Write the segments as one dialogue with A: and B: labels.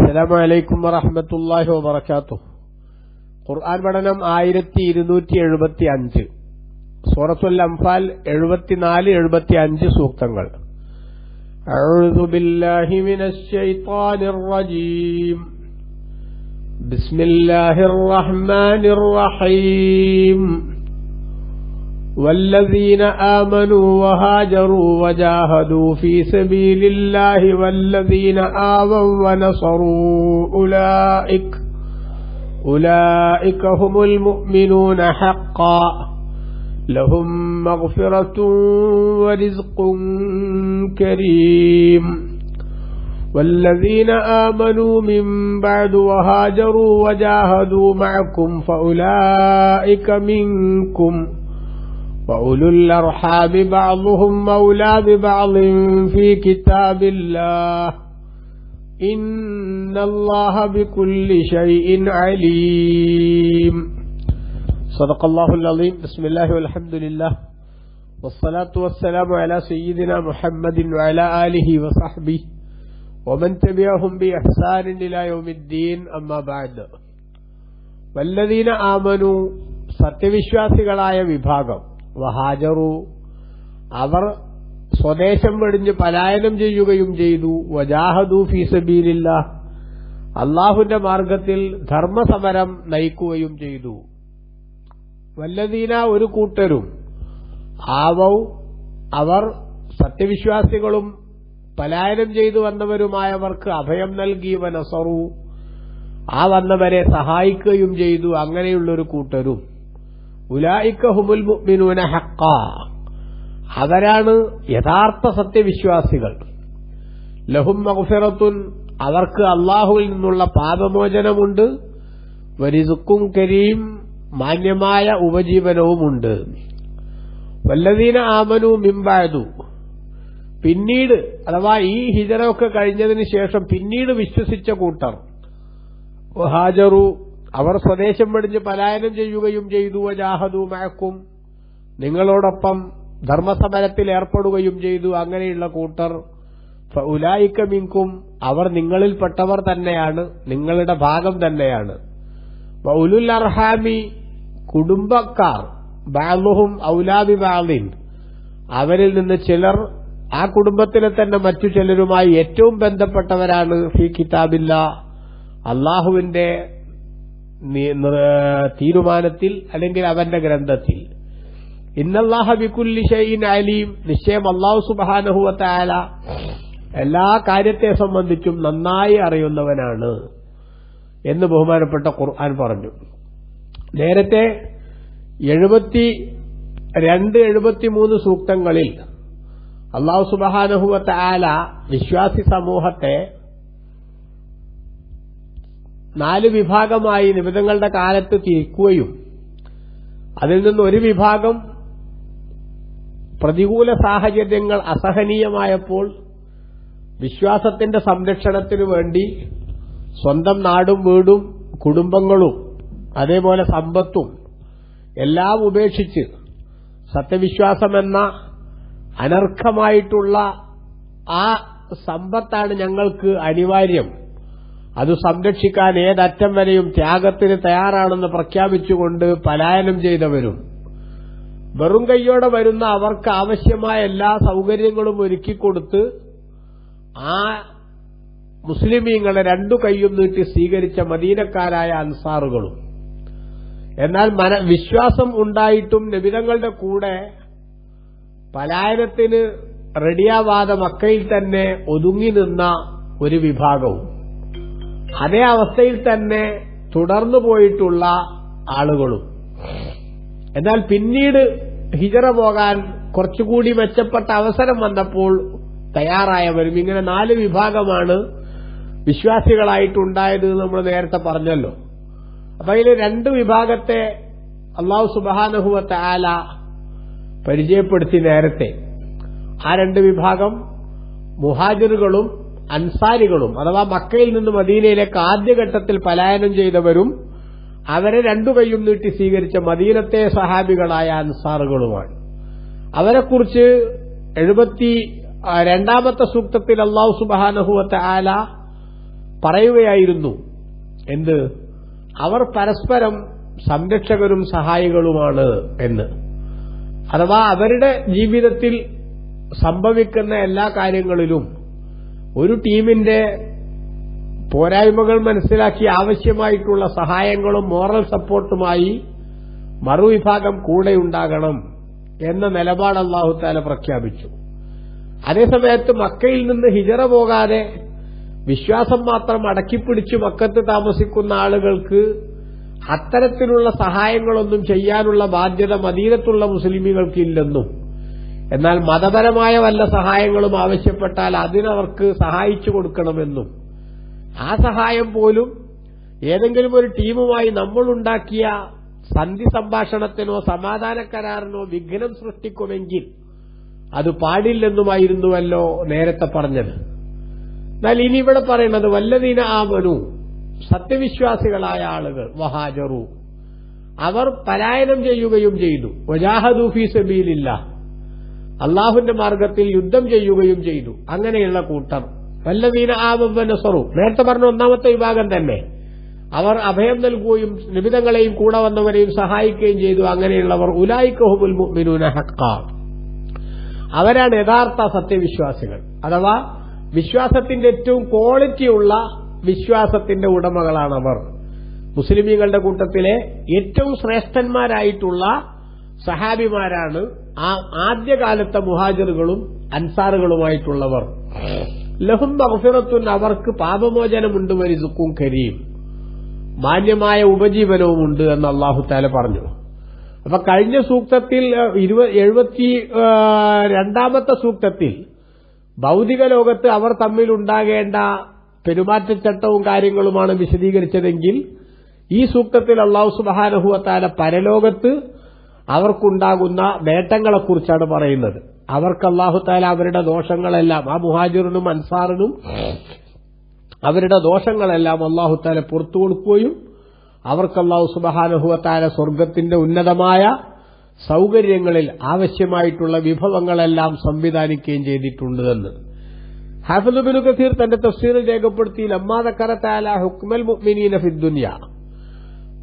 A: അസ്സലാമു അലൈക്കും വറഹ്മത്തുള്ളാഹി വബറകാതുഹു. ഖുർആൻ പഠനം 1275. സൂറത്തുൽ അംഫാൽ 74-75 സൂക്തങ്ങൾ. അഊദു ബില്ലാഹി മിനശ് ശൈത്വാനിർ റജീം. ബിസ്മില്ലാഹിർ റഹ്മാനിർ റഹീം. والذين آمنوا وهاجروا وجاهدوا في سبيل الله والذين آووا ونصروا أولئك هم المؤمنون حقا لهم مغفرة ورزق كريم. والذين آمنوا من بعد وهاجروا وجاهدوا معكم فأولئك منكم وأولو الأرحام بعضهم أولى ببعض في كتاب الله إن الله بكل شيء عليم. صدق الله العظيم. بسم الله والحمد لله والصلاة والسلام على سيدنا محمد وعلى آله وصحبه ومن تبعهم بإحسان إلى يوم الدين. أما بعد. والذين آمنوا സത്യവിശ്വാസികളായ വിഭാഗം, വഹാജറു അവർ സ്വദേശം വെടിഞ്ഞ് പലായനം ചെയ്യുകയും ചെയ്തു, വജാഹദു ഫീ സബീലില്ലാഹ് അല്ലാഹുവിന്റെ മാർഗത്തിൽ ധർമ്മസമരം നയിക്കുകയും ചെയ്തു. വല്ലദീന ഒരു കൂട്ടരും, ആവൗ അവർ സത്യവിശ്വാസികളും പലായനം ചെയ്തു വന്നവരുമായവർക്ക് അഭയം നൽകി, വനസറു ആ വന്നവരെ സഹായിക്കുകയും ചെയ്തു. അങ്ങനെയുള്ളൊരു കൂട്ടരും ഉലൈക ഹുമുൽ മുഅ്മിനൂന ഹഖ്ഖാ അവരാണ് യഥാർത്ഥ സത്യവിശ്വാസികൾ. ലഹും മഗ്ഫിറത്തുൻ അവർക്ക് അല്ലാഹുവിൽ നിന്നുള്ള പാപമോചനമുണ്ട്, വരിസുക്കും കരീം മാന്യമായ ഉപജീവനവുമുണ്ട്. വല്ലദീന ആമനു മിൻ ബഅദു പിന്നീട്, അഥവാ ഈ ഹിജറയൊക്കെ കഴിഞ്ഞതിന് ശേഷം പിന്നീട് വിശ്വസിച്ച കൂട്ടർ, വഹാജറു അവർ സ്വദേശം വെടിഞ്ഞ് പലായനം ചെയ്യുകയും ചെയ്തു, വജാഹദു മഅക്കും നിങ്ങളോടൊപ്പം ധർമ്മസമരത്തിൽ ഏർപ്പെടുകയും ചെയ്തു. അങ്ങനെയുള്ള കൂട്ടർ ഫഉലൈക മിൻകും അവർ നിങ്ങളിൽപ്പെട്ടവർ തന്നെയാണ്, നിങ്ങളുടെ ഭാഗം തന്നെയാണ്. വഉലുൽ അർഹാമി കുടുംബക്കാർ, ബഅ്ളുഹും ഔലാ ബിബഅ്ളിൻ അവരിൽ നിന്ന് ചിലർ ആ കുടുംബത്തിലെ തന്നെ മറ്റു ചിലരുമായി ഏറ്റവും ബന്ധപ്പെട്ടവരാണ്. ഫീ കിതാബില്ലാഹ് അല്ലാഹുവിന്റെ തീരുമാനത്തിൽ അല്ലെങ്കിൽ അവന്റെ ഗ്രന്ഥത്തിൽ. ഇന്നല്ലാഹ ബികുല്ലി ഷൈഇൻ അലീം നിശ്ചയം അല്ലാഹു സുബ്ഹാനഹു വ തആല എല്ലാ കാര്യത്തെ സംബന്ധിച്ചും നന്നായി അറിയുന്നവനാണ് എന്ന് ബഹുമാനപ്പെട്ട ഖുർആൻ പറഞ്ഞു. നേരത്തെ 72-73 സൂക്തങ്ങളിൽ അല്ലാഹു സുബ്ഹാനഹു വ തആല വിശ്വാസി സമൂഹത്തെ 4 വിഭാഗമായി നിബിധങ്ങളുടെ കാലത്ത് തിരിക്കുകയും അതിൽ നിന്ന് ഒരു വിഭാഗം പ്രതികൂല സാഹചര്യങ്ങൾ അസഹനീയമായപ്പോൾ വിശ്വാസത്തിന്റെ സംരക്ഷണത്തിനു വേണ്ടി സ്വന്തം നാടും വീടും കുടുംബങ്ങളും അതേപോലെ സമ്പത്തും എല്ലാം ഉപേക്ഷിച്ച് സത്യവിശ്വാസമെന്ന അനർഘമായിട്ടുള്ള ആ സമ്പത്താണ് ഞങ്ങൾക്ക് അനിവാര്യം, അത് സംരക്ഷിക്കാൻ ഏതറ്റം വരെയും ത്യാഗത്തിന് തയ്യാറാണെന്ന് പ്രഖ്യാപിച്ചുകൊണ്ട് പലായനം ചെയ്തവരും, വെറും കൈയോടെ വരുന്ന അവർക്ക് ആവശ്യമായ എല്ലാ സൗകര്യങ്ങളും ഒരുക്കിക്കൊടുത്ത് ആ മുസ്ലിമീങ്ങളെ 2 കൈയും നീട്ടി സ്വീകരിച്ച മദീനക്കാരായ അൻസാറുകളും. എന്നാൽ വിശ്വാസം ഉണ്ടായിട്ടും നബിതങ്ങളുടെ കൂടെ പലായനത്തിന് റെഡിയാവാതെ മക്കയിൽ തന്നെ ഒതുങ്ങി നിന്ന ഒരു വിഭാഗവും, അതേ അവസ്ഥയിൽ തന്നെ തുടർന്നു പോയിട്ടുള്ള ആളുകളും. എന്നാൽ പിന്നീട് ഹിജറ പോകാൻ കുറച്ചുകൂടി മെച്ചപ്പെട്ട അവസരം വന്നപ്പോൾ തയ്യാറായവരും, ഇങ്ങനെ 4 വിഭാഗമാണ് വിശ്വാസികളായിട്ടുണ്ടായത് നമ്മൾ നേരത്തെ പറഞ്ഞല്ലോ. അപ്പൊ അതിൽ 2 വിഭാഗത്തെ അല്ലാഹു സുബ്ഹാനഹു വ തആല പരിചയപ്പെടുത്തി നേരത്തെ. ആ 2 വിഭാഗം മുഹാജിറുകളും അൻസാരികളും, അഥവാ മക്കയിൽ നിന്ന് മദീനയിലേക്ക് ആദ്യഘട്ടത്തിൽ പലായനം ചെയ്തവരും അവരെ 2 കൈയും നീട്ടി സ്വീകരിച്ച മദീനത്തെ സഹാബികളായ അൻസാറുകളുമാണ്. അവരെക്കുറിച്ച് 72ാമത്തെ സൂക്തത്തിൽ അല്ലാഹു സുബ്ഹാനഹു വ തആല പറയുകയായിരുന്നു എന്ത്, അവർ പരസ്പരം സംരക്ഷകരും സഹായികളുമാണ് എന്ന്. അഥവാ അവരുടെ ജീവിതത്തിൽ സംഭവിക്കുന്ന എല്ലാ കാര്യങ്ങളിലും ഒരു ടീമിന്റെ പോരായ്മകൾ മനസ്സിലാക്കി ആവശ്യമായിട്ടുള്ള സഹായങ്ങളും മോറൽ സപ്പോർട്ടുമായി മറുവിഭാഗം കൂടെയുണ്ടാകണം എന്ന നിലപാട് അല്ലാഹു തആല പ്രഖ്യാപിച്ചു. അതേസമയത്ത് മക്കയിൽ നിന്ന് ഹിജറ പോകാതെ വിശ്വാസം മാത്രം അടക്കിപ്പിടിച്ച് മക്കത്ത് താമസിക്കുന്ന ആളുകൾക്ക് അത്തരത്തിലുള്ള സഹായങ്ങളൊന്നും ചെയ്യാനുള്ള ബാധ്യത മദീനത്തുള്ള മുസ്ലിമീങ്ങൾക്ക് ഇല്ലെന്നും, എന്നാൽ മതപരമായ വല്ല സഹായങ്ങളും ആവശ്യപ്പെട്ടാൽ അതിനവർക്ക് സഹായിച്ചു കൊടുക്കണമെന്നും, ആ സഹായം പോലും ഏതെങ്കിലും ഒരു ടീമുമായി നമ്മളുണ്ടാക്കിയ സന്ധി സംഭാഷണത്തിനോ സമാധാന കരാറിനോ വിഘ്നം സൃഷ്ടിക്കുമെങ്കിൽ അത് പാടില്ലെന്നുമായിരുന്നുവല്ലോ നേരത്തെ പറഞ്ഞത്. എന്നാൽ ഇനി ഇവിടെ പറയുന്നത് വല്ലദീന ആമനു, സത്യവിശ്വാസികളായ ആളുകൾ, വഹാജറു, അവർ പലായനം ചെയ്യുകയും ചെയ്തു, വജാഹദു ഫീ സബീലില്ലാഹ്, അള്ളാഹുവിന്റെ മാർഗത്തിൽ യുദ്ധം ചെയ്യുകയും ചെയ്തു, അങ്ങനെയുള്ള കൂട്ടർ. വല്ലദീന ആമനു നസറു, നേരത്തെ പറഞ്ഞ ഒന്നാമത്തെ വിഭാഗം തന്നെ, അവർ അഭയം നൽകുകയും നിബിതങ്ങളെയും കൂടെ വന്നവരെയും സഹായിക്കുകയും ചെയ്തു, അങ്ങനെയുള്ളവർ ഉലൈക ഹുമുൽ മുഅ്മിനൂന ഹഖ്ഖാ, അവരാണ് യഥാർത്ഥ സത്യവിശ്വാസികൾ. അഥവാ വിശ്വാസത്തിന്റെ ഏറ്റവും ക്വാളിറ്റിയുള്ള വിശ്വാസത്തിന്റെ ഉടമകളാണവർ. മുസ്ലിമീങ്ങളുടെ കൂട്ടത്തിലെ ഏറ്റവും ശ്രേഷ്ഠന്മാരായിട്ടുള്ള സഹാബിമാരാണ് ആ ആദ്യകാലത്തെ മുഹാജിറുകളും അൻസാറുകളുമായിട്ടുള്ളവർ. ലഹും മഗ്ഫിറത്തുൻ, അവർക്ക് പാപമോചനമുണ്ട്, വരിസുഖും കരീം, മാന്യമായ ഉപജീവനവുമുണ്ട് എന്ന് അല്ലാഹു തആല പറഞ്ഞു. അപ്പൊ കഴിഞ്ഞ സൂക്തത്തിൽ 72ാമത്തെ സൂക്തത്തിൽ ഭൗതിക ലോകത്ത് അവർ തമ്മിലുണ്ടാകേണ്ട പെരുമാറ്റച്ചട്ടവും കാര്യങ്ങളുമാണ് വിശദീകരിച്ചതെങ്കിൽ ഈ സൂക്തത്തിൽ അല്ലാഹു സുബ്ഹാനഹു വ തആല പരലോകത്ത് അവർക്കുണ്ടാകുന്ന നേട്ടങ്ങളെക്കുറിച്ചാണ് പറയുന്നത്. അവർക്ക് അല്ലാഹു തആല അവരുടെ ദോഷങ്ങളെല്ലാം, ആ മുഹാജിറിനും അൻസാറിനും അവരുടെ ദോഷങ്ങളെല്ലാം അല്ലാഹു തആല പുറത്തു കൊടുക്കുകയും അവർക്ക് അല്ലാഹു സുബ്ഹാനഹു വ തആല സ്വർഗത്തിന്റെ ഉന്നതമായ സൗകര്യങ്ങളിൽ ആവശ്യമായിട്ടുള്ള വിഭവങ്ങളെല്ലാം സംവിധാനിക്കുകയും ചെയ്തിട്ടുണ്ട് എന്ന് ഹാഫിദ് ഇബ്നു കസീർ തന്റെ തഫ്സീറിൽ രേഖപ്പെടുത്തി. ലമ്മാ ദക്കറ തആല ഹുക്മൽ മുഅ്മിനീന ഫിദ്ദുനിയ,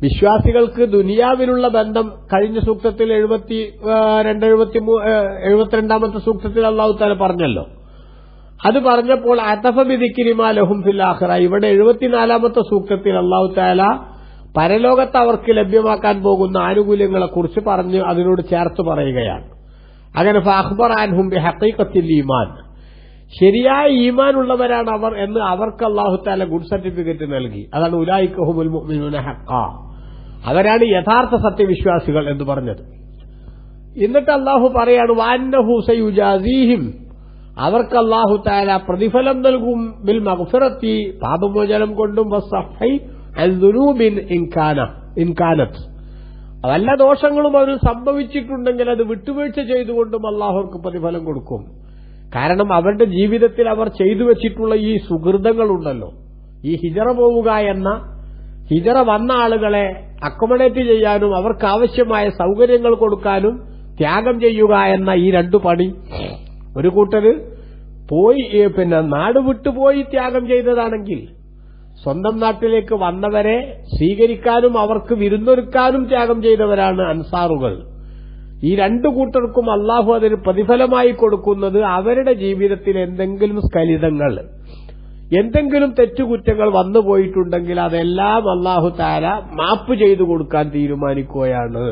A: വിശ്വാസികൾക്ക് ദുനിയാവിലുള്ള ബന്ധം കഴിഞ്ഞ സൂക്തത്തിൽ 72ാമത്തെ സൂക്തത്തിൽ അല്ലാഹു തആല പറഞ്ഞല്ലോ. അത് പറഞ്ഞപ്പോൾ അതഫ ബിദിക്രി മാ ലഹും ഫിൽ ആഖിറ, ഇവിടെ 74ാമത്തെ സൂക്തത്തിൽ അല്ലാഹു തആല പരലോകത്ത് അവർക്ക് ലഭ്യമാക്കാൻ പോകുന്ന ആനുകൂല്യങ്ങളെക്കുറിച്ച് പറഞ്ഞ് അതിനോട് ചേർത്ത് പറയുകയാണ്. അങ്ങനെ ഫഅഖ്ബറ അൻഹും ബിഹഖീഖത്തിൽ ഈമാൻ, ശരിയായ ഈമാൻ ഉള്ളവരാണ് അവർ എന്ന് അവർക്ക് അല്ലാഹു തആല ഗുഡ് സർട്ടിഫിക്കറ്റ് നൽകി. അതാണ് ഉലൈക ഹുമുൽ മുഅ്മിനൂന ഹഖ്ഖാ, അവരാണ് യഥാർത്ഥ സത്യവിശ്വാസികൾ എന്ന് പറഞ്ഞത്. എന്നിട്ട് അല്ലാഹു പറയാണ് വഅന്നഹു സയുജാസീഹിം, അവർക്ക് അല്ലാഹു തആല പ്രതിഫലം നൽകും, ബിൽ മഗ്ഫിറത്തി, പാപമോചനം കൊണ്ടും, വസ്സഹി അൻ ദുനൂബിൻ ഇൻകാനത്ത്, വല്ല ദോഷങ്ങളും അവർ സംഭവിച്ചിട്ടുണ്ടെങ്കിൽ അത് വിട്ടുവീഴ്ച ചെയ്തുകൊണ്ടും അല്ലാഹുർക്ക് പ്രതിഫലം കൊടുക്കും. കാരണം അവരുടെ ജീവിതത്തിൽ അവർ ചെയ്തു വെച്ചിട്ടുള്ള ഈ സുഹൃതങ്ങളുണ്ടല്ലോ, ഈ ഹിജറ പോവുക എന്ന, ഹിജറ വന്ന ആളുകളെ അക്കോമഡേറ്റ് ചെയ്യാനും അവർക്ക് ആവശ്യമായ സൗകര്യങ്ങൾ കൊടുക്കാനും ത്യാഗം ചെയ്യുക എന്ന ഈ രണ്ടു പണി, ഒരു കൂട്ടര് പോയി നാട് വിട്ടുപോയി ത്യാഗം ചെയ്തതാണെങ്കിൽ സ്വന്തം നാട്ടിലേക്ക് വന്നവരെ സ്വീകരിക്കാനും അവർക്ക് വിരുന്നൊരുക്കാനും ത്യാഗം ചെയ്തവരാണ് അൻസാറുകൾ. ഈ രണ്ടു കൂട്ടർക്കും അല്ലാഹു അതിന് പ്രതിഫലമായി കൊടുക്കുന്നത് അവരുടെ ജീവിതത്തിൽ എന്തെങ്കിലും സ്ഖലിതങ്ങൾ, എന്തെങ്കിലും തെറ്റുകുറ്റങ്ങൾ വന്നുപോയിട്ടുണ്ടെങ്കിൽ അതെല്ലാം അല്ലാഹു തആല മാപ്പ് ചെയ്തു കൊടുക്കാൻ തീരുമാനിക്കുകയാണ്.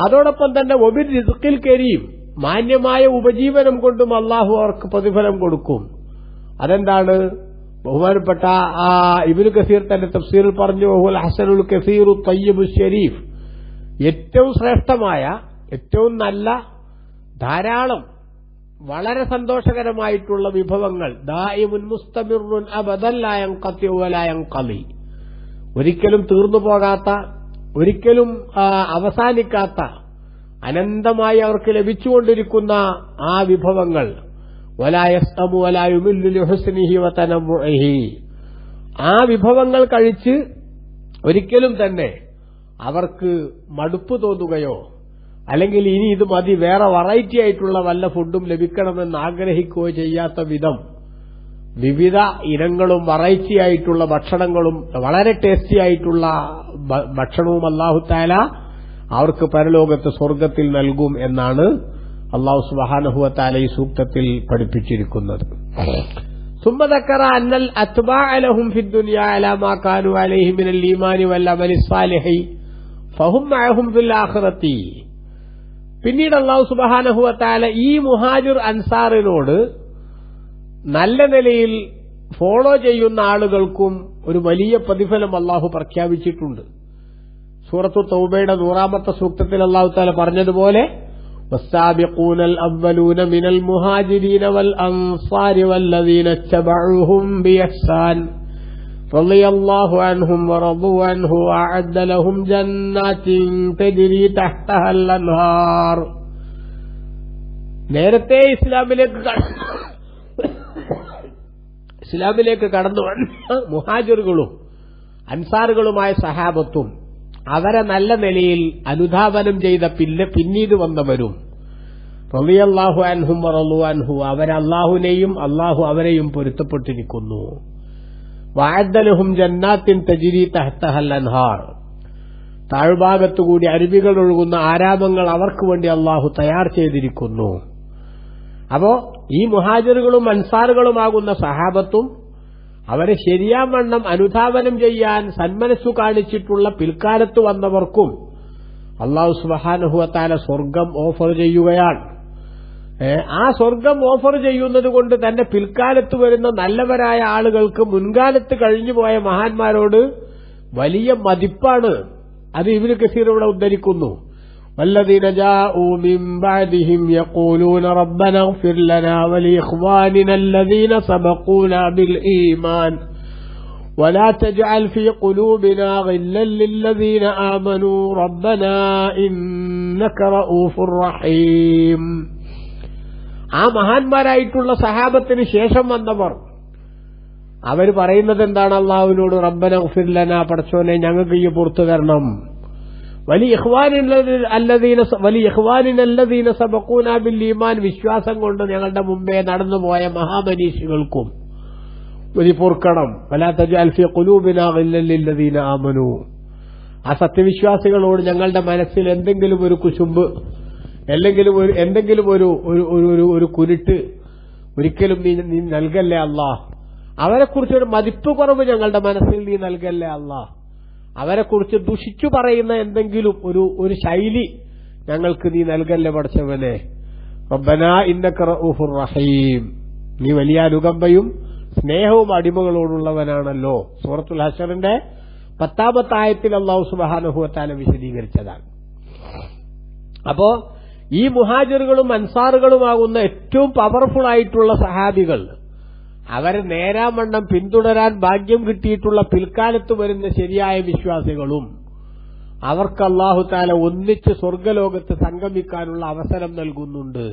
A: അതോടൊപ്പം തന്നെ വബിർ റിസ്ഖിൽ കരീം, മാന്യമായ ഉപജീവനം കൊണ്ടും അല്ലാഹു അവർക്ക് പ്രതിഫലം കൊടുക്കും. അതെന്താണ്? ബഹുമാനപ്പെട്ട ഇബ്നു കസീർ തന്റെ തഫ്സീറിൽ പറഞ്ഞു, വഹുൽ ഹസനുൽ കസീറു തയ്യിബു ശരീഫ്, ഏറ്റവും ശ്രേഷ്ഠമായ, ഏറ്റവും നല്ല, ധാരാളം, വളരെ സന്തോഷകരമായിട്ടുള്ള വിഭവങ്ങൾ, ദായിമുൻ മുസ്തമിറുൻ അബദൻ ലാ യൻഖതി വലാ യൻഖലി, ഒരിക്കലും തീർന്നു പോകാത്ത, ഒരിക്കലും അവസാനിക്കാത്ത, അനന്തമായി അവർക്ക് ലഭിച്ചുകൊണ്ടിരിക്കുന്ന ആ വിഭവങ്ങൾ, വലാ യസ്അമു വലാ യുമില്ലു ലിഹുസ്നിഹി വതനബ്ബുഇഹി, ആ വിഭവങ്ങൾ കഴിച്ച് ഒരിക്കലും തന്നെ അവർക്ക് മടുപ്പ് തോന്നുകയോ അല്ലെങ്കിൽ ഇനി ഇത് മതി, വേറെ വെറൈറ്റി ആയിട്ടുള്ള വല്ല ഫുഡും ലഭിക്കണമെന്ന് ആഗ്രഹിക്കുകയോ ചെയ്യാത്ത വിധം വിവിധ ഇനങ്ങളും വെറൈറ്റി ആയിട്ടുള്ള ഭക്ഷണങ്ങളും വളരെ ടേസ്റ്റി ആയിട്ടുള്ള ഭക്ഷണവും അല്ലാഹു തആല അവർക്ക് പരലോകത്ത് സ്വർഗ്ഗത്തിൽ നൽകും എന്നാണ് അല്ലാഹു സുബ്ഹാനഹു വ തആല ഈ സൂക്തത്തിൽ പഠിപ്പിച്ചിരിക്കുന്നത്. ثم ذكر أن الأتباع لهم في الدنيا على ما كانوا عليه من الإيمان والعمل الصالح فهم معهم في الآخرة. പിന്നീട് അല്ലാഹു സുബ്ഹാനഹു വ തആല ഈ മുഹാജിർ അൻസാറിനോട് നല്ല നിലയിൽ ഫോളോ ചെയ്യുന്ന ആളുകൾക്കും ഒരു വലിയ പ്രതിഫലം അല്ലാഹു പ്രഖ്യാപിച്ചിട്ടുണ്ട്. സൂറത്തു തൗബയുടെ 100-ാമത്തെ സൂക്തത്തിൽ അല്ലാഹു തആല പറഞ്ഞതുപോലെ والسابقون الأولون من المهاجرين والأنصار والذين اتبعوهم بإحسان رضي الله عنهم ورضوا عنه وأعد لهم جنات تجري تحتها الأنهار. നേരത്തെ ഇസ്ലാമിലേക്ക് കടന്നു വന്ന മുഹാജിറുകളും അൻസാറുകളുമായ സഹാബത്തും അവരെ നല്ല നിലയിൽ അനുധാവനം ചെയ്ത പിന്നീട് വന്നവരും റളിയല്ലാഹു അൻഹും വറളു അൻഹു അവർ അല്ലാഹുവിനെയും അല്ലാഹു അവരെയും പൊരുത്തപ്പെട്ടിരിക്കുന്നു. വഅദ്ദ ലഹും ജന്നാത്തിൻ തജ്രി തഹ്തഹൽ അൻഹാർ താഴ്ഭാഗത്തുകൂടി അരുവികൾ ഒഴുകുന്ന ആരാമങ്ങൾ അവർക്ക് വേണ്ടി അല്ലാഹു തയ്യാർ ചെയ്തിരിക്കുന്നു. അപ്പോ ഈ മുഹാജിറുകളും അൻസാറുകളുമാകുന്ന സഹാബത്തും അവരെ ശരിയാവണ്ണം അനുധാവനം ചെയ്യാൻ സന്മനസ്സു കാണിച്ചിട്ടുള്ള പിൽക്കാലത്ത് വന്നവർക്കും അല്ലാഹു സുബ്ഹാനഹു വ തആല സ്വർഗം ഓഫർ ചെയ്യുകയാണ്. ആ സ്വർഗം ഓഫർ ചെയ്യുന്നത് കൊണ്ട് തന്നെ പിൽക്കാലത്ത് വരുന്ന നല്ലവരായ ആളുകൾക്ക് മുൻകാലത്ത് കഴിഞ്ഞുപോയ മഹാന്മാരോട് വലിയ മതിപ്പാണ്. അത് ഇബ്നു കസീർ ഇവിടെ ഉദ്ധരിക്കുന്നു. والذين جاءوا من بعدهم يقولون ربنا اغفر لنا ولإخواننا الذين سبقونا بالإيمان ولا تجعل في قلوبنا غلا للذين آمنوا ربنا إنك رؤوف رحيم. ആ മഹാന്മാരായിട്ടുള്ള സഹാബത്തിന് ശേഷം വന്നവർ അവർ പറയുന്നത് എന്താണ്? അല്ലാഹുവിനോട് റബ്ബന ഇഗ്ഫിർ ലനാ, പടച്ചോനെ ഞങ്ങൾക്ക് ഈ പുറത്തു തരണം. വലിയഖ്വാനിനല്ലദീന സബഖൂനാ ബിൽ ഈമാൻ, വിശ്വാസം കൊണ്ട് ഞങ്ങളുടെ മുമ്പേ നടന്നുപോയ മഹാമനീഷികൾക്കും ഒരു പൊറുക്കണം. വലാ തജ്അൽ ഫീ ഖുലൂബിനാ ഗില്ലൻ ലില്ലദീന ആമനൂ, ആ സത്യവിശ്വാസികളോട് ഞങ്ങളുടെ മനസ്സിൽ എന്തെങ്കിലും ഒരു കുശുമ്പ്, എന്തെങ്കിലും ഒരു കുരുട്ട് ഒരിക്കലും നീ നൽകല്ലേ അല്ലാഹ്. അവരെക്കുറിച്ചൊരു മതിപ്പ് കുറവ് ഞങ്ങളുടെ മനസ്സിൽ നീ നൽകല്ലേ അല്ലാഹ്. അവരെക്കുറിച്ച് ദുഷിച്ചു പറയുന്ന എന്തെങ്കിലും ഒരു ശൈലി ഞങ്ങൾക്ക് നീ നൽകല്ലേ പടച്ചവനെ. റബ്ബനാ ഇന്നക റഊഫുർ റഹീം, നീ വലിയ അനുകമ്പയും സ്നേഹവും അടിമകളോടുള്ളവനാണല്ലോ. സൂറത്തുൽ ഹശറിന്റെ 10-ാമത്തെ ആയത്തിൽ അല്ലാഹു സുബ്ഹാനഹു വ തആല വിശദീകരിച്ചതാണ്. അപ്പോ ഈ മുഹാജിറുകളും അൻസാറുകളുമാകുന്ന ഏറ്റവും പവർഫുൾ ആയിട്ടുള്ള സഹാബികൾ, അവരെ നേരാവണ്ണം പിന്തുടരാൻ ഭാഗ്യം കിട്ടിയിട്ടുള്ള പിൽക്കാലത്ത് വരുന്ന ശരിയായ വിശ്വാസികളും അവർക്ക് അല്ലാഹു തആല ഒന്നിച്ച് സ്വർഗ്ഗലോകത്ത് സംഗമിക്കാനുള്ള അവസരം നൽകുന്നുണ്ട്.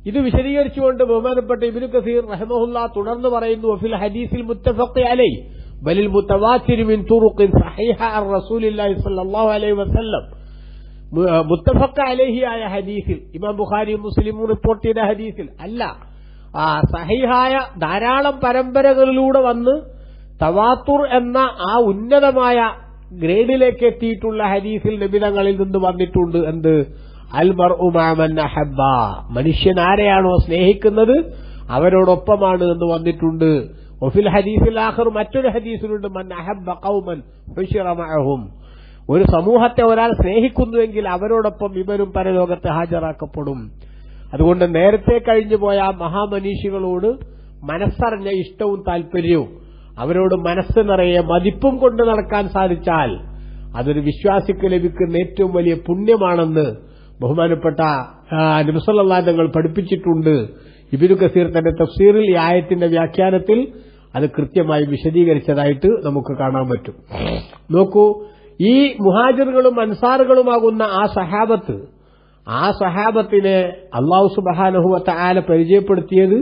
A: ഇത് വിശദീകരിച്ചുകൊണ്ട് ബഹുമാനപ്പെട്ട ഇബ്നു കസീർ റഹിമഹുല്ലാഹ് തുടർന്ന് പറയുന്നു, വഫിൽ ഹദീസിൽ മുത്തഫഖ് അലൈഹി ബലിൽ മുതവാത്തിർ മിൻ തുറുഖിൻ സഹീഹ അൻ റസൂലില്ലാഹി സ്വല്ലല്ലാഹു അലൈഹി വസല്ലം. മുത്തഫഖ് അലൈഹി ആയ ഹദീസിൽ, ഇമാം ബുഖാരിയും മുസ്ലിമും റിപ്പോർട്ട് ചെയ്ത ഹദീസിൽ അല്ല, സഹീഹായ ധാരാളം പരമ്പരകളിലൂടെ വന്ന് തവാത്തുർ എന്ന ആ ഉന്നതമായ ഗ്രേഡിലേക്ക് എത്തിയിട്ടുള്ള ഹദീസിൽ നബിതങ്ങളിൽ നിന്ന് വന്നിട്ടുണ്ട്. എന്ത്? അൽ മർഉ മഅ മൻ അഹബ്ബ, മനുഷ്യൻ ആരെയാണോ സ്നേഹിക്കുന്നത് അവരോടൊപ്പമാണ് എന്ന് വന്നിട്ടുണ്ട്. വഫിൽ ഹദീസിൽ ആഖിർ, മറ്റൊരു ഹദീസിലുണ്ട്, മൻ അഹബ്ബ ഖൗമൻ ഹുശിറ മഅഹും, ഒരു സമൂഹത്തെ ഒരാൾ സ്നേഹിക്കുന്നുവെങ്കിൽ അവരോടൊപ്പം ഇവരും പരലോകത്ത് ഹാജരാക്കപ്പെടും. അതുകൊണ്ട് നേരത്തെ കഴിഞ്ഞുപോയ ആ മഹാമനീഷികളോട് മനസ്സറിഞ്ഞ ഇഷ്ടവും താല്പര്യവും അവരോട് മനസ്സ് നിറയെ മതിപ്പും കൊണ്ട് നടക്കാൻ സാധിച്ചാൽ അതൊരു വിശ്വാസിക്ക് ലഭിക്കുന്ന ഏറ്റവും വലിയ പുണ്യമാണെന്ന് ബഹുമാനപ്പെട്ട നബി സല്ലല്ലാഹു അലൈഹി വസല്ലം പഠിപ്പിച്ചിട്ടുണ്ട്. ഇബ്നു കസീർ തന്റെ തഫ്സീറിൽ ഈ ആയത്തിന്റെ വ്യാഖ്യാനത്തിൽ അത് കൃത്യമായി വിശദീകരിച്ചതായിട്ട് നമുക്ക് കാണാൻ പറ്റും. നോക്കൂ, ഈ മുഹാജിറുകളും അൻസാറുകളുമാകുന്ന ആ സഹാബത്തിനെ അല്ലാഹു സുബ്ഹാനഹു വ തആല പരിചയപ്പെടുത്തിയത്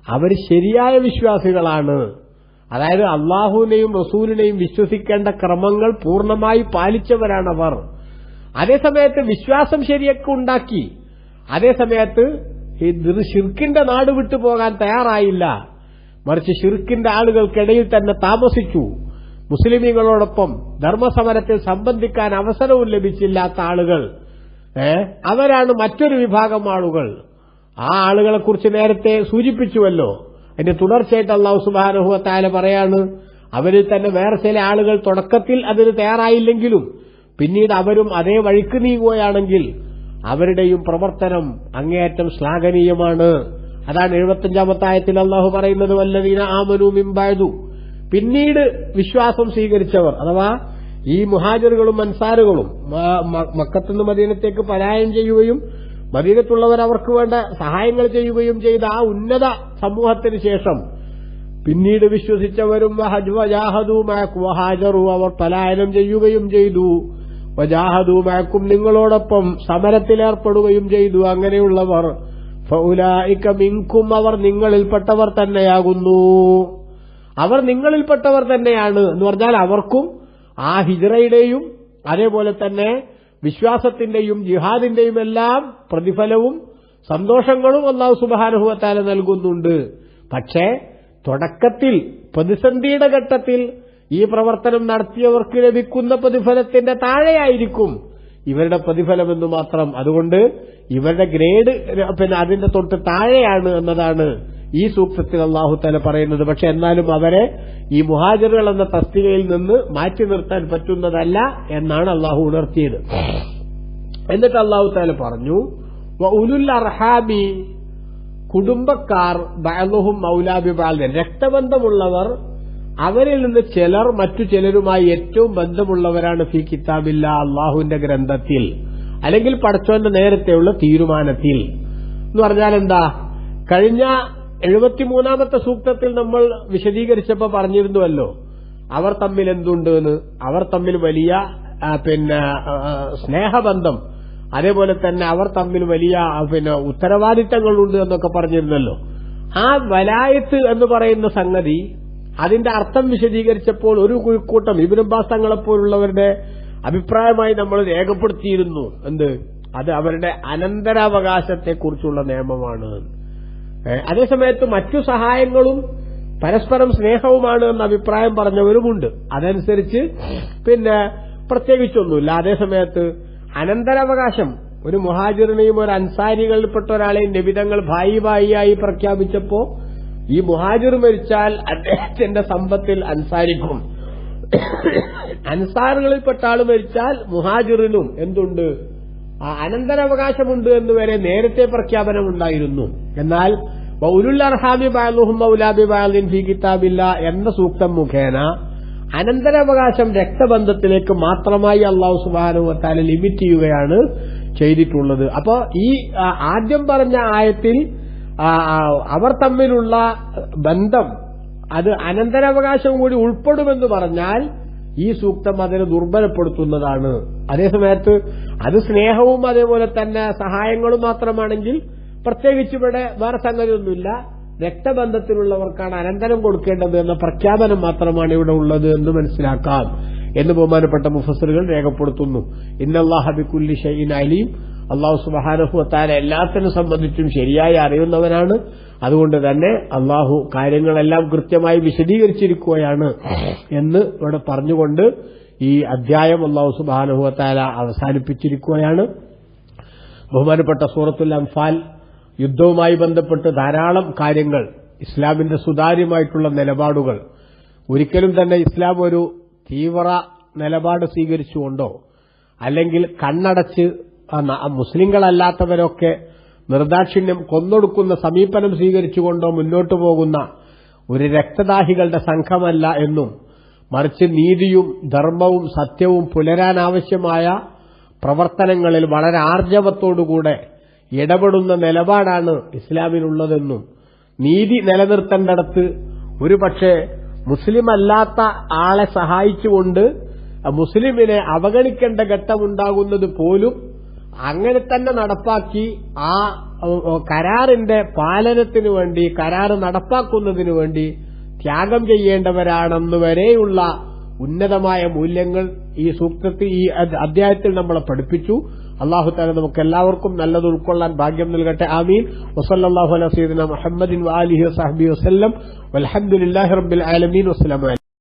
A: അവർ ശരിയായ വിശ്വാസികളാണ്. അതായത് അല്ലാഹുവിനെയും റസൂലിനെയും വിശ്വസിക്കേണ്ട ക്രമങ്ങൾ പൂർണ്ണമായി പാലിച്ചവരാണവർ. അതേസമയത്ത് വിശ്വാസം ശരിയൊക്കെ ഉണ്ടാക്കി, അതേസമയത്ത് ഷിർക്കിന്റെ നാട് വിട്ടു പോകാൻ തയ്യാറായില്ല. മറിച്ച് ശിർക്കിന്റെ ആളുകൾക്കിടയിൽ തന്നെ താമസിച്ചു. മുസ്ലിമീങ്ങളോടൊപ്പം ധർമ്മസമരത്തിൽ സംബന്ധിക്കാൻ അവസരവും ലഭിച്ചില്ലാത്ത ആളുകൾ, അവരാണ് മറ്റൊരു വിഭാഗം ആളുകൾ. ആ ആളുകളെക്കുറിച്ച് നേരത്തെ സൂചിപ്പിച്ചുവല്ലോ. അതിന്റെ തുടർച്ചയായിട്ട് അല്ലാഹു സുബ്ഹാനഹു വ തആല പറയാണ്, അവരിൽ തന്നെ വേറെ ചില ആളുകൾ തുടക്കത്തിൽ അതിന് തയ്യാറായില്ലെങ്കിലും പിന്നീട് അവരും അതേ വഴിക്ക് നീങ്ങുകയാണെങ്കിൽ അവരുടെയും പ്രവർത്തനം അങ്ങേയറ്റം ശ്ലാഘനീയമാണ്. അതാണ് 75-ാമത്തെ ആയത്തിൽ അല്ലാഹു പറയുന്നത്, വല്ലദീന ആമനൂ മിൻ ബഅദു, പിന്നീട് വിശ്വാസം സ്വീകരിച്ചവർ, അഥവാ ഈ മുഹാജിറുകളും അൻസാറുകളും മക്കത്തുനിന്ന് മദീനത്തേക്ക് പലായനം ചെയ്യുകയും മദീനത്തുള്ളവർ അവർക്ക് വേണ്ട സഹായങ്ങൾ ചെയ്യുകയും ചെയ്ത ആ ഉന്നത സമൂഹത്തിന് ശേഷം പിന്നീട് വിശ്വസിച്ചവരും വജാഹദൂ മഅക്കും വഹാജറു, അവർ പലായനം ചെയ്യുകയും ചെയ്തു, വജാഹദൂ മഅക്കും, നിങ്ങളോടൊപ്പം സമരത്തിലേർപ്പെടുകയും ചെയ്തു, അങ്ങനെയുള്ളവർ ഫഉലൈക മിൻകും, അവർ നിങ്ങളിൽപ്പെട്ടവർ തന്നെയാകുന്നു. അവർ നിങ്ങളിൽപ്പെട്ടവർ തന്നെയാണ് എന്ന് പറഞ്ഞാൽ അവർക്കും ആ ഹിജ്റയുടെയും അതേപോലെ തന്നെ വിശ്വാസത്തിന്റെയും ജിഹാദിന്റെയും എല്ലാം പ്രതിഫലവും സന്തോഷങ്ങളും അല്ലാഹു സുബ്ഹാനഹു വ തആല നൽകുന്നുണ്ട്. പക്ഷേ തുടക്കത്തിൽ പ്രതിസന്ധിയുടെ ഘട്ടത്തിൽ ഈ പ്രവർത്തനം നടത്തിയവർക്ക് ലഭിക്കുന്ന പ്രതിഫലത്തിന്റെ താഴെയായിരിക്കും ഇവരുടെ പ്രതിഫലമെന്ന് മാത്രം. അതുകൊണ്ട് ഇവരുടെ ഗ്രേഡ് അതിന്റെ തൊട്ട് താഴെയാണ് എന്നതാണ് ഈ സൂക്തത്തിൽ അല്ലാഹു തആല പറയുന്നത്. പക്ഷെ എന്നാലും അവരെ ഈ മുഹാജിറുകൾ എന്ന തസ്തികയിൽ നിന്ന് മാറ്റി നിർത്താൻ പറ്റുന്നതല്ല എന്നാണ് അല്ലാഹു ഉണർത്തിയത്. എന്നിട്ട് അല്ലാഹു തആല പറഞ്ഞു, വഉലുൽ അർഹാമി, കുടുംബക്കാർ, ബഅ്ളുഹും മൗലാ ബിബഅ്ദ്, രക്തബന്ധമുള്ളവർ അവരിൽ നിന്ന് ചിലർ മറ്റു ചിലരുമായി ഏറ്റവും ബന്ധമുള്ളവരാണ് ഫീ കിതാബില്ലാ, അല്ലാഹുവിന്റെ ഗ്രന്ഥത്തിൽ, അല്ലെങ്കിൽ പടച്ചോന്റെ നേരത്തെയുള്ള തീരുമാനത്തിൽ. എന്ന് പറഞ്ഞാൽ എന്താ? കഴിഞ്ഞ 73-ാമത്തെ സൂക്തത്തിൽ നമ്മൾ വിശദീകരിച്ചപ്പോ പറഞ്ഞിരുന്നുവല്ലോ, അവർ തമ്മിൽ എന്തുണ്ട് എന്ന്. അവർ തമ്മിൽ വലിയ സ്നേഹബന്ധം, അതേപോലെ തന്നെ അവർ തമ്മിൽ വലിയ ഉത്തരവാദിത്തങ്ങളുണ്ട് എന്നൊക്കെ പറഞ്ഞിരുന്നല്ലോ. ആ വലായത്ത് എന്ന് പറയുന്ന സംഗതി, അതിന്റെ അർത്ഥം വിശദീകരിച്ചപ്പോൾ ഒരു കൂട്ടം ഇബ്നു അബ്ബാസ് തങ്ങളെപ്പോലുള്ളവരുടെ അഭിപ്രായമായി നമ്മൾ രേഖപ്പെടുത്തിയിരുന്നു. എന്ത്? അത് അവരുടെ അനന്തരാവകാശത്തെക്കുറിച്ചുള്ള നിയമമാണ്. അതേസമയത്ത് മറ്റു സഹായങ്ങളും പരസ്പരം സ്നേഹവുമാണ് എന്ന അഭിപ്രായം പറഞ്ഞവരുമുണ്ട്. അതനുസരിച്ച് പ്രത്യേകിച്ചൊന്നുമില്ല. അതേസമയത്ത് അനന്തരാവകാശം, ഒരു മുഹാജിറിനെയും ഒരു അൻസാരികളിൽപ്പെട്ട ഒരാളെയും നബിതങ്ങൾ ഭായിയായി പ്രഖ്യാപിച്ചപ്പോ ഈ മുഹാജിർ മരിച്ചാൽ അദ്ദേഹത്തിന്റെ സമ്പത്തിൽ അൻസാരിക്കും, അൻസാറുകളിൽപ്പെട്ട ആൾ മരിച്ചാൽ മുഹാജിറിനും എന്തുണ്ട്? അനന്തരാവകാശമുണ്ട് എന്നുവരെ നേരത്തെ പ്രഖ്യാപനമുണ്ടായിരുന്നു. എന്നാൽ വഉലുൽ അർഹാമി ബഅ്ളുഹും മൗലാ ബിബഅ്ദിൻ ഫീ കിതാബില്ലാ എന്ന സൂക്തം മുഖേന അനന്തരാവകാശം രക്തബന്ധത്തിലേക്ക് മാത്രമായി അല്ലാഹു സുബ്ഹാനഹു വ തആല ലിമിറ്റ് ചെയ്യുകയാണ് ചെയ്തിട്ടുള്ളത്. അപ്പോ ഈ ആദ്യം പറഞ്ഞ ആയത്തിൽ അവർ തമ്മിലുള്ള ബന്ധം അത് അനന്തരാവകാശം കൂടി ഉൾപ്പെടുമെന്ന് പറഞ്ഞാൽ ഈ സൂക്തം അതിനെ ദുർബലപ്പെടുത്തുന്നതാണ്. അതേസമയത്ത് അത് സ്നേഹവും അതേപോലെ തന്നെ സഹായങ്ങളും മാത്രമാണെങ്കിൽ പ്രത്യേകിച്ച് ഇവിടെ വേറെ സംഗതിയൊന്നുമില്ല. രക്തബന്ധത്തിലുള്ളവർക്കാണ് അനന്തരം കൊടുക്കേണ്ടത് എന്ന പ്രഖ്യാപനം മാത്രമാണ് ഇവിടെ ഉള്ളത് എന്ന് മനസ്സിലാക്കാം എന്ന് ബഹുമാനപ്പെട്ട മുഫസ്സിറുകൾ രേഖപ്പെടുത്തുന്നു. ഇന്നല്ലാഹ ബികുല്ലി ഷൈഇൻ അലീം, അല്ലാഹു സുബ്ഹാനഹു വ തആല എല്ലാത്തിനും സംബന്ധിച്ചും ശരിയായി അറിയുന്നവനാണ്. അതുകൊണ്ട് തന്നെ അല്ലാഹു കാര്യങ്ങളെല്ലാം കൃത്യമായി വിശദീകരിച്ചിരിക്കുകയാണ് എന്ന് ഇവിടെ പറഞ്ഞുകൊണ്ട് ഈ അധ്യായം അല്ലാഹു സുബ്ഹാനഹു വ തആല അവസാനിപ്പിച്ചിരിക്കുകയാണ്. ബഹുമാനപ്പെട്ട സൂറത്തുൽ അൻഫാൽ യുദ്ധവുമായി ബന്ധപ്പെട്ട് ധാരാളം കാര്യങ്ങൾ, ഇസ്ലാമിന്റെ സുതാര്യമായിട്ടുള്ള നിലപാടുകൾ, ഒരിക്കലും തന്നെ ഇസ്ലാം ഒരു തീവ്ര നിലപാട് സ്വീകരിച്ചുകൊണ്ടോ അല്ലെങ്കിൽ കണ്ണടച്ച് മുസ്ലിങ്ങളല്ലാത്തവരൊക്കെ നിർദാക്ഷിണ്യം കൊന്നൊടുക്കുന്ന സമീപനം സ്വീകരിച്ചുകൊണ്ടോ മുന്നോട്ടു പോകുന്ന ഒരു രക്തദാഹികളുടെ സംഘമല്ല എന്നും, മറിച്ച് നീതിയും ധർമ്മവും സത്യവും പുലരാനാവശ്യമായ പ്രവർത്തനങ്ങളിൽ വളരെ ആർജവത്തോടുകൂടെ ഇടപെടുന്ന നിലപാടാണ് ഇസ്ലാമിനുള്ളതെന്നും, നീതി നിലനിർത്തേണ്ടടത്ത് ഒരു പക്ഷേ മുസ്ലിം അല്ലാത്ത ആളെ സഹായിച്ചുകൊണ്ട് മുസ്ലിമിനെ അവഗണിക്കേണ്ട ഘട്ടമുണ്ടാകുന്നത് പോലും അങ്ങനെ തന്നെ നടപ്പാക്കി ആ കരാറിന്റെ പാലനത്തിനു വേണ്ടി, കരാറ് നടപ്പാക്കുന്നതിനു വേണ്ടി ത്യാഗം ചെയ്യേണ്ടവരാണെന്ന് വരെയുള്ള ഉന്നതമായ മൂല്യങ്ങൾ ഈ സൂക്തത്തിൽ, ഈ അധ്യായത്തിൽ നമ്മളെ പഠിപ്പിച്ചു. അല്ലാഹു തആല നമുക്ക് എല്ലാവർക്കും നല്ലത് ഉൾക്കൊള്ളാൻ ഭാഗ്യം നൽകട്ടെ. ആമീൻ. വസല്ലല്ലാഹു അലാ സയ്യിദിനാ മുഹമ്മദിൻ വആലിഹി വസഹ്ബിഹി വസല്ലം. വൽഹംദുലില്ലാഹി റബ്ബിൽ ആലമീൻ. വസ്സലാമു അലൈക്കും.